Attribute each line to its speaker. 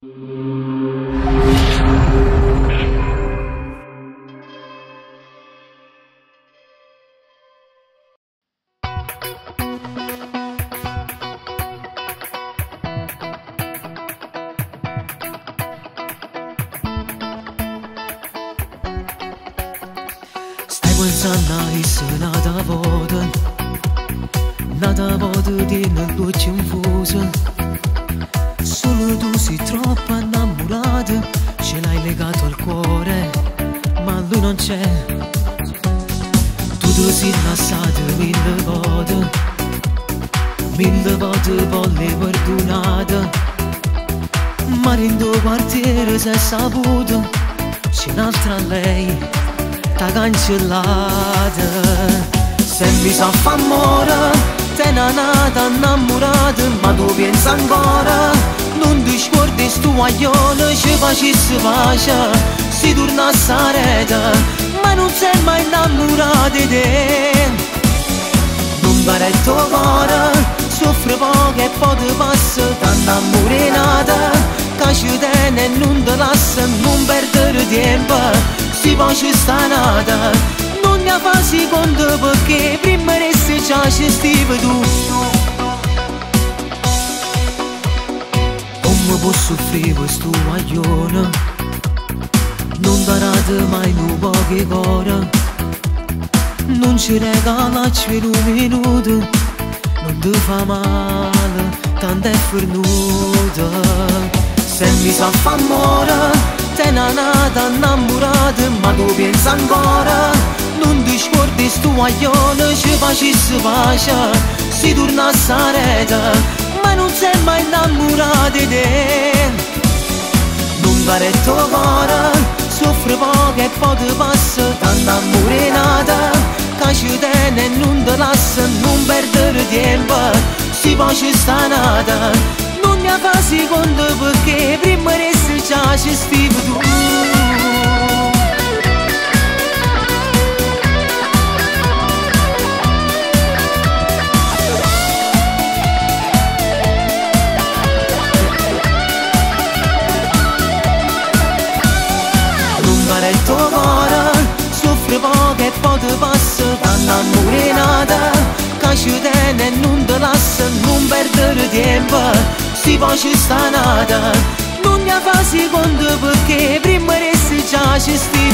Speaker 1: Stai pensando a essere nata voda di nel luce infusa. Solo tu sei troppo innamorata, ce l'hai legato al cuore, ma lui non c'è. Tu ti sei lasciato mille volte volle perdonata, ma in tuo quartiere sei saputo, c'è un'altra lei, t'ha cancellata. Se mi sa fa amore, te n'è nata innamorata, ma tu pensa ancora, non ti scordi sto guaglione, ci facessi pace, si tornasse a rete, ma non sei mai innamorata di te. Non pare il tuo cuore, soffre poco e poi ti passa, tanto amore nata, che ci tiene e non ti lascia, non perdere tempo, si può ci sta nata, non ne fa secondo perché prima resti già ci stivi tu. Come posso soffrire questo guaglione, non darate mai un poche cuore, non ci regalacci un minuto, non ti fa male, tanto è fornuta. Se mi sa fa amore, te n'è nata innamorata, ma tu pensa ancora, non ti scordi sto guaglione, ci facessi pace, si tornasse a rete, ma non sei mai innamorata di te. Non pare il tuo cuore, soffre poco e poi ti passa, tanto amore nata, che ci tiene e non ti lascia, non perdere tempo, si può ci sta nata, non ne fa secondo perché prima resti già ci stivi tu. Non pare il tuo cuore, soffre poco e poi ti passa, tanto amore nata, che ci tiene e non ti lascia, non perdere tempo, si può ci sta nata, non ne fa secondo perché prima resti già ci stivi.